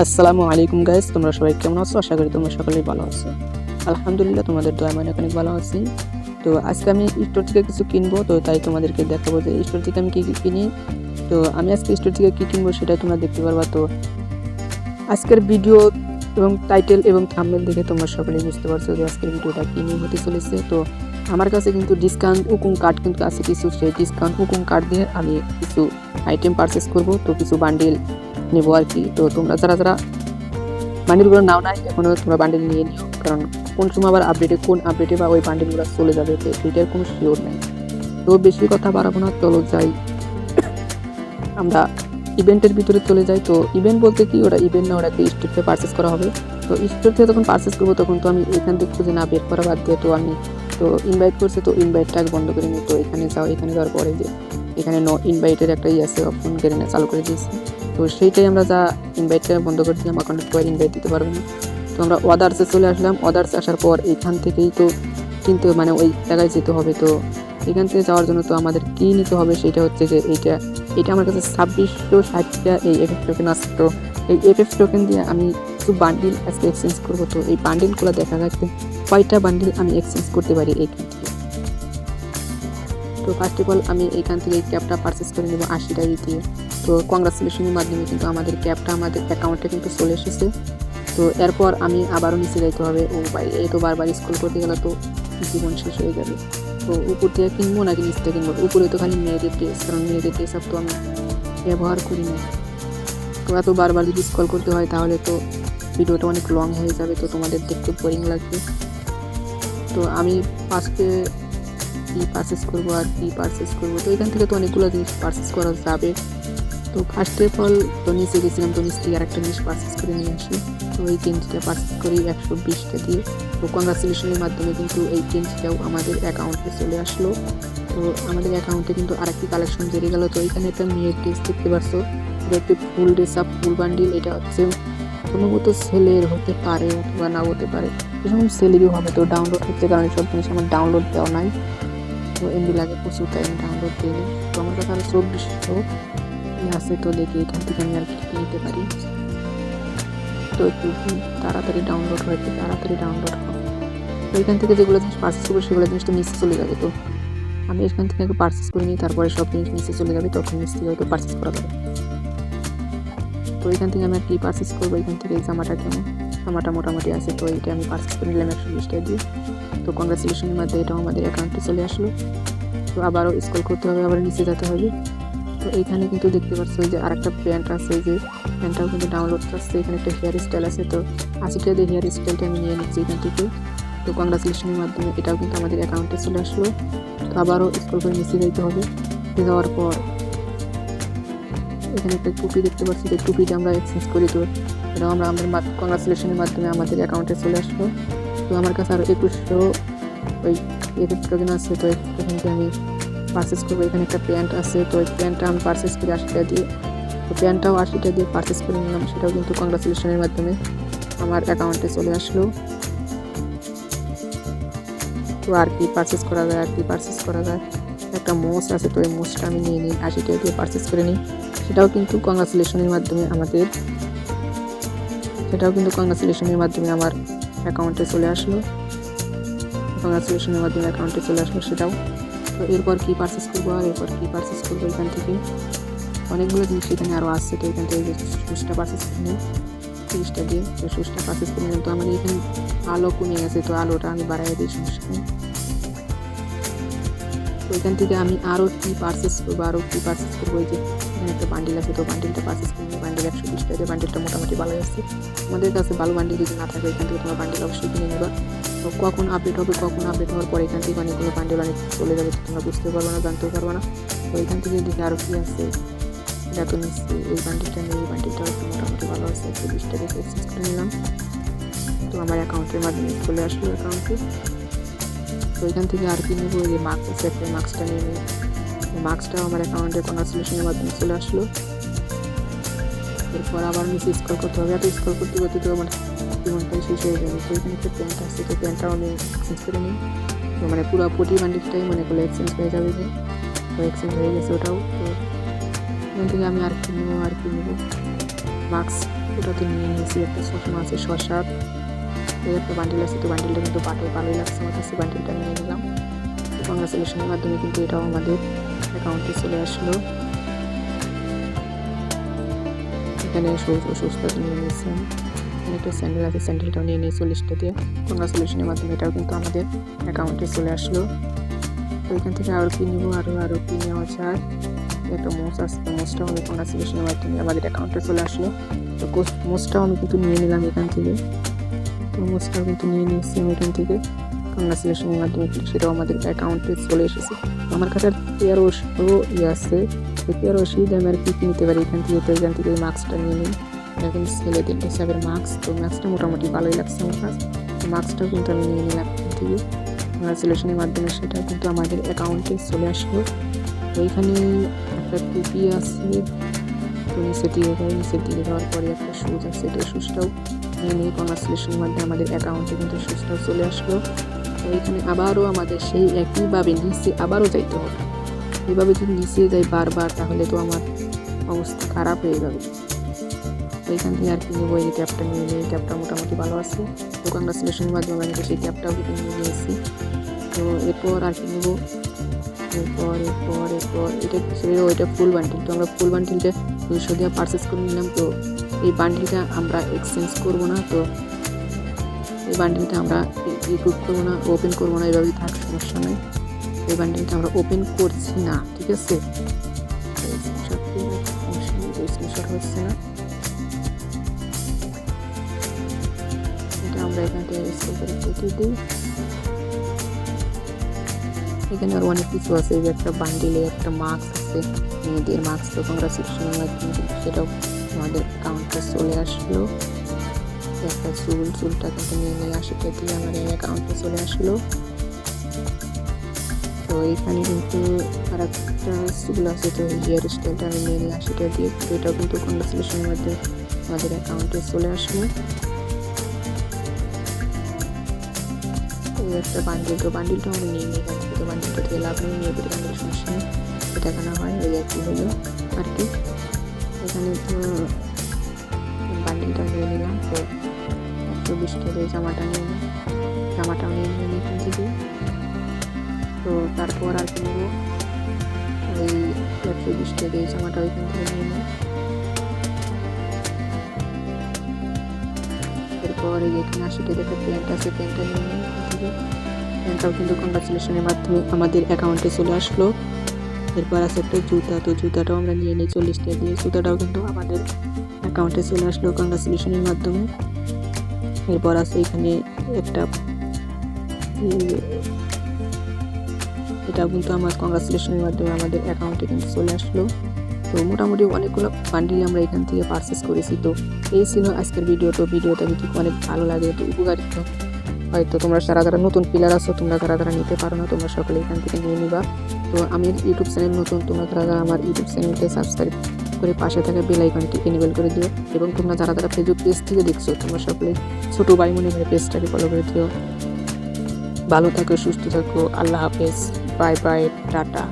আসসালামু আলাইকুম গাইস, তোমরা সবাই কেমন আছো? আশা করি তোমরা সকলেই ভালো আছো। আলহামদুলিল্লাহ, তোমাদের দোয়ায় আমি অনেক ভালো আছি। তো আজকে আমি স্টোর থেকে কিছু কিনবো, তো তাই তোমাদেরকে দেখাবো যে স্টোর থেকে আমি কি কি কিনি। তো আমি আজকে স্টোর থেকে কি কিনবো সেটা তোমরা দেখতে পারবা। তো আজকের ভিডিও এবং টাইটেল এবং থাম্বনেল দেখে তোমরা সকলেই বুঝতে পারছো যে আজকের ভিডিওটা কি নিয়ে হতে চলেছে। তো আমার কাছে কিন্তু ডিসকাউন্ট কুপন কার্ড কিন্তু আছে কিছু, সেই ডিসকাউন্ট কুপন কার্ড দিয়ে আমি কিছু আইটেম পারচেস করব, তো কিছু বান্ডিল নেবো আর কি। তো তোমরা যারা যারা বান্ডিলগুলো নাও নাই এখনো তোমরা বান্ডিল নিয়ে নিও, কারণ কোন সময় আবার কোন আপডেটে বা ওই বান্ডিলগুলো চলে যাবে, তো এটার কোনো শিওর নেই। তো বেশি কথা বাড়াবো না, চলো যাই আমরা ইভেন্টের ভিতরে চলে যাই। তো ইভেন্ট বলতে কি, ওটা ইভেন্ট না, ওটাকে স্টোর থেকে পারচেস করা হবে। তো স্টোর থেকে যখন পারচেস করবো তখন তো আমি এখান থেকে খুঁজে না বের করা বাদ দিয়ে তো আমি তো ইনভাইট করছে, তো ইনভাইটটাকে বন্ধ করে নিই। তো এখানে যাও, এখানে যাওয়ার পরে যে এখানে নো ইনভাইটের একটা আছে অপশন কেড়ে চালু করে দিয়েছি। তো সেইটাই আমরা যা ইনভাইটটা বন্ধ করে দিলাম, এখন তো ইনভাইট দিতে পারবো না। তো আমরা অদার্সে চলে আসলাম। অদার্স আসার পর এখান থেকেই তো কিনতে মানে ওই জায়গায় যেতে হবে। তো এখান থেকে যাওয়ার জন্য তো আমাদের কী নিতে হবে সেটা হচ্ছে যে এটা আমার কাছে 2660টা এই এফএফ টোকেন আছে। তো এই এফএফ টোকেন দিয়ে আমি কিছু বান্ডিল আজকে এক্সচেঞ্জ করবো। তো এই বান্ডিলগুলো দেখা যাচ্ছে কয়টা বান্ডিল আমি এক্সচেঞ্জ করতে পারি এইখান থেকে। তো ফার্স্ট অফ অল আমি এইখান থেকে এই ক্যাপটা পারচেস করে নেবো 80 টাকা দিয়ে। তো কংগ্রাচুলেশনের মাধ্যমে কিন্তু আমাদের ক্যাপটা আমাদের অ্যাকাউন্টে কিন্তু চলে এসেছে। তো এরপর আমি আবারও নিচে যাইতে হবে। ও ভাই, এই তো বারবার স্ক্রল করতে গেলে তো জীবন শেষ হয়ে যাবে। তো উপর থেকে কিনবো নাকি নিচ থেকে কিনবো? উপরে তো খালি মেয়েদের ড্রেস, কারণ মেয়েদের ড্রেস তো আমি ব্যবহার করি না। তো এত বারবার যদি স্ক্রল করতে হয় তাহলে তো ভিডিওটা অনেক লং হয়ে যাবে, তো তোমাদের দেখতে বোরিং লাগবে। তো আমি ফার্স্টে কী পারচেস করবো আর কী পারচেস করবো, তো এখান থেকে তো অনেকগুলো জিনিস পারচেস করা যাবে। তো ফার্স্ট অফ অল তো নিচে গেছিলাম, তো নিচ থেকে আরেকটা জিনিস পারচেস করে নিয়ে আসি। তো এই গেঞ্জিটা পারচেস করি 120টা দিয়ে। তো কংগ্রাচুলেশনের মাধ্যমে কিন্তু এই গেঞ্জিটাও আমাদের অ্যাকাউন্টে চলে আসলো। তো আমাদের অ্যাকাউন্টে কিন্তু আরেকটি কালেকশন জেরে গেল। তো এখানে একটা মেয়ের ড্রেস দেখতে পারছো, এটা একটি ফুল ড্রেস আপ ফুল বান্ডিল। এটা হচ্ছে সম্ভবত সেলের হতে পারে অথবা নাও হতে পারে, এরকম সেলেরই হবে। তো ডাউনলোড হচ্ছে, কারণ সব জিনিস আমার ডাউনলোড দেওয়া নাই। তো এমবি লাগে প্রচুর, তাই আমি ডাউনলোড দিই। তো আমার কাছে আরও 2400 আছে। তো দেখি এখান থেকে আমি আর কি নিতে পারি। তো একটু তাড়াতাড়ি ডাউনলোড হয়েছে, তাড়াতাড়ি ডাউনলোড হবে। তো এখান থেকে যেগুলো জিনিস পারচেস করবো সেগুলো জিনিস তো নিচে চলে যাবে। তো আমি এখান থেকে আগে পারচেস করে নিই, তারপরে সব জিনিস নিচে চলে যাবে, তখন নিচ থেকে হয়তো পারচেস করা যাবে। তো এখান থেকে আমি আর কি পারচেস করবো, এখান থেকে এই জামাটা কেমন, জামাটা মোটামুটি আছে। তো এইটা আমি পারচেস করে নিলাম 120 টাকা দিয়ে। তো কংগ্রাচুলেশনের মাধ্যমে এটাও আমাদের অ্যাকাউন্টে চলে আসলো। তো আবারও স্ক্রল করতে হবে, আবার নিচে যেতে হবে। তো এইখানে কিন্তু দেখতে পাচ্ছ যে আরেকটা প্যান্ট আছে, যে প্যান্টটাও কিন্তু ডাউনলোড আসছে। এখানে একটা হেয়ার স্টাইল আছে, তো 80 টাকা দিয়ে হেয়ার স্টাইলটা আমি নিয়ে নিচ্ছি এখান থেকে। তো কংগ্রাচুলেশনের মাধ্যমে এটাও কিন্তু আমাদের অ্যাকাউন্টে চলে আসলো। তো আবারও স্ক্রল করে নিচে যেতে হবে। যাওয়ার পর এখানে একটা টুপি দেখতে পাচ্ছি, যে টুপিটা আমরা এক্সচেঞ্জ করি। তো এটাও আমরা আমাদের কংগ্রাচুলেশনের মাধ্যমে আমাদের অ্যাকাউন্টে চলে আসলো। তো আমার কাছে আরও 2100 ওই এফএফ টোকেন আছে। তো এখান থেকে আমি পারচেস করবো। এখানে একটা প্যান্ট আছে, তো ওই প্যান্টটা আমি পারচেস করি 80 টাকা দিয়ে। তো প্যান্টটাও 80 টাকা দিয়ে পারচেস করে নিলাম, সেটাও কিন্তু কংগ্রাচুলেশনের মাধ্যমে আমার অ্যাকাউন্টে চলে আসলো। তো আর কি পারচেস করা যায়, আর কি পারচেস করা যায়, একটা মোচ আছে। তো এই মোচটা আমি নিয়ে নিই, 80 টাকা দিয়ে পারচেস করে নিই। সেটাও কিন্তু কংগ্রাচুলেশনের মাধ্যমে আমার অ্যাকাউন্টে চলে আসলো। কংগ্রাচুলেশনের মাধ্যমে অ্যাকাউন্টে চলে আসলো সেটাও। তো এরপর কি পারচেস করবো, আর এরপর কি পারচেস করবো, এখান থেকে অনেকগুলো জিনিস এখানে আরও আসছে। তো এখান থেকে শুজটা পারচেস করে নিই 30 টাকা দিয়ে। তো শুজটা পারচেস করে নিলাম। তো আমাদের এখানে আলো কমে গেছে, তো আলোটা আমি বাড়াই দিই, সমস্যা নেই। তো এখান থেকে আমি আরও কি পারচেস করবো, এই যে এখানে একটা বান্ডিল আছে। তো বান্ডিলটা পারচেস করে নিই, বান্ডিল 120 টাকা দিয়ে। বান্ডিলটা মোটামুটি ভালো আছে। আমাদের কাছে ভালো বান্ডিল যদি না থাকে এখান থেকে তোমার বান্ডিল অবশ্যই কিনে নেবা। তো কখন আপডেট হওয়ার পরে এখান থেকে অনেকগুলো বান্ডিল চলে যাবে, তোমরা বুঝতে পারবো না, জানতেও পারবো না। তো এখান থেকে দেখি আরও কি আছে। এটা তো নিচ্ছি এই বান্ডিলটা নিয়ে, এই বান্ডিলটাও একটু মোটামুটি ভালো আছে। 120 টাকা দিয়ে এক্সচেঞ্জ করে নিলাম। তো আমার অ্যাকাউন্টের মাধ্যমে চলে আসলো অ্যাকাউন্টে। তো এখান থেকে আর কি নেবো, এই যে মাস্ক আছে একটা, মাস্কটা নিয়ে নিই। মাস্কটাও আমার অ্যাকাউন্টে কংগ্রাচুলেশনের মাধ্যমে চলে আসলো। এরপর আবার নিচে স্ক্রল করতে হবে, এত স্ক্রল করতে করতে তো আমার জীবনটাই শেষ হয়ে যাবে। তো এখানে একটা প্যান্ট আছে, তো প্যান্টটাও আমি এক্সচেঞ্জ করে নিই। তো মানে পুরো প্রতি বান্ডিলটাই মনে করলে এক্সচেঞ্জ হয়ে যাবে, যে তো এক্সচেঞ্জ হয়ে গেছে ওটাও। তো এখান থেকে আমি আর কি নেবো, মাস্ক ওটাতে নিয়ে নিয়েছি। একটা চশমা আছে শসার, এই একটা বান্ডিল আছে। তো বান্ডিলটা কিন্তু ভালোই লাগছে আমার কাছে, বান্ডিলটা নিয়ে নিলাম। কংগ্রাচুলেশনের মাধ্যমে কিন্তু এটাও আমাদের অ্যাকাউন্টে চলে আসলো। এখানে সুস্থতা নিয়ে নিয়েছি। এখানে একটা স্যান্ডেল আছে, স্যান্ডেলটাও নিয়ে নিয়ে 40টা দিয়ে। কংগ্রাচুলেশনের মাধ্যমে এটাও কিন্তু আমাদের অ্যাকাউন্টে চলে আসলো। তো এখান থেকে আরও কি নিব, আরও কি নেওয়া যায়। একটা মোচ আসছে, মোচটাও আমি কংগ্রাচুলেশনের মাধ্যমে আমাদের অ্যাকাউন্টে চলে আসলো। তো মোচটাও আমি কিন্তু নিয়ে নিলাম এখান থেকে। তো মোচটাও কিন্তু নিয়ে নিয়েছি আমি এখান থেকে কংগ্রাচুলেশনের মাধ্যমে, সেটাও আমাদের অ্যাকাউন্টে চলে এসেছে। আমার কাছে 1300 আছে, 1300 দামে আর কি কিনতে পারি এখান থেকে। তো এখান থেকে মাস্কটা নিয়ে নিই, এটা কিন্তু ছেলেদের হিসাবের মাস্ক। তো মাস্কটা মোটামুটি ভালোই লাগছে আমার কাছে। তো মাস্কটাও কিন্তু আমি নিয়ে নিলাম এখান থেকে কংগ্রাচুলেশনের মাধ্যমে, সেটা কিন্তু আমাদের অ্যাকাউন্টে চলে আসলো। তো এখানে একটা টুপি আছে, তো নিচের দিকে যাওয়ার পরে একটা শুজ আছে। তো শুজটাও নিয়ে নিয়ে কংগ্রাচুলেশনের মাধ্যমে আমাদের অ্যাকাউন্টে কিন্তু শুজটাও চলে আসলো। তো এখানে আবারও আমাদের সেই একইভাবে নিচে আবারও যাইতে হবে। এইভাবে যদি নিচে যাই বারবার, তাহলে তো আমার অবস্থা খারাপ হয়ে যাবে। তো এখান থেকে আর কি নেবো, এই ক্যাপটা নিয়ে নিই। ক্যাপটা মোটামুটি ভালো আছে। তো কংগ্রাচুলেশনের মাধ্যমে আমি সেই ক্যাপটাও কিন্তু নিয়ে নিয়েছি। তো এরপর আর কি নেবো, এরপর এটা ফুল বান্ডিল। তো আমরা ফুল বান্ডিলটা 200 দিয়ে পারচেস করে নিলাম। তো এই বান্ডিলটা আমরা এক্সচেঞ্জ করবো না, তো এই বান্ডিলটা আমরা ইউজ করবো না, ওপেন করবো না, এভাবেই থাক, সমস্যা নেই। এই বান্ডিলটা আমরা ওপেন করছি না, ঠিক আছে। স্ক্রিনশট হচ্ছে না, এটা আমরা এখান থেকে স্ক্রল করে কেটে দিই। এখানে আরো অনেক কিছু আছে, এই যে একটা বান্ডিলে একটা মাস্ক আছে, মেয়েদের মাস্ক। তো কংগ্রাচুলেশনের মাধ্যমে সেটাও আমাদের অ্যাকাউন্টে চলে আসলো। একটা চুলটা কিন্তু নিয়ে 80টা দিয়ে আমাদের অ্যাকাউন্টে চলে আসলো। তো এইখানে কিন্তু আর একটা চুল আছে, তো হেয়ার স্টাইলটা আমি নিয়ে 80টা দিয়ে, তো এটাও কিন্তু কংগ্রাচুলেশনের মাধ্যমে আমাদের অ্যাকাউন্টে চলে আসলো। একটা বান্ডিল, তো বান্ডিলটা আমরা নিয়ে নিই, তো বান্ডিলটা থেকে লাভ নিয়ে বেরিয়ে আমাদের সমস্যা নেই, এটা কেনা হয় ওই আর কি হলো আর কি। এখানে তো বান্ডিলটা নিয়ে নিলাম। তো 120টা দিয়ে জামাটাও নিয়ে নিই এখান থেকে। তো তারপর আর কি নেবো, ওই 120টা দিয়ে জামাটা ওইখান থেকে নিয়ে নিই। এরপর এখানে 80টা দেখে প্যান্ট আছে, প্যান্টটা নিয়ে নিই এখান থেকে। প্যান্টটাও কিন্তু কংগ্রাচুলেশনের মাধ্যমে আমাদের অ্যাকাউন্টে চলে আসলো। এরপর আছে একটা জুতা, তো জুতাটাও আমরা নিয়ে নিই 40টা দিয়ে, জুতাটাও কিন্তু আমাদের অ্যাকাউন্টে চলে আসলো কংগ্রাচুলেশনের মাধ্যমে। এরপর আছে এখানে একটা, এটাও কিন্তু আমার কংগ্রাচুলেশনের মাধ্যমে আমাদের অ্যাকাউন্টে কিন্তু চলে আসলো। তো মোটামুটি অনেকগুলো বান্ডিল আমরা এখান থেকে পারচেস করেছি। তো এই ছিল আজকের ভিডিও। তো ভিডিওটা যদি অনেক ভালো লাগে, তো উপকারিত হয়তো তোমরা যারা নতুন প্লেয়ার আছো, তোমরা যারা নিতে পারো না, তোমরা সকলে এখান থেকে নিয়ে নিবা। তো আমি ইউটিউব চ্যানেল নতুন, তোমরা যারা আমার ইউটিউব চ্যানেলকে সাবস্ক্রাইব করে পাশে থাকা বেল আইকনটি এনেবল করে দিও। এবং তোমরা যারা ফেসবুক পেজ থেকে দেখছো, তোমরা সকলে ছোটো ভাই মনে করে পেজটাকে ফলো করে দিও। ভালো থাকো, সুস্থ থাকো, আল্লাহ হাফেজ, বাই বাই, টাটা।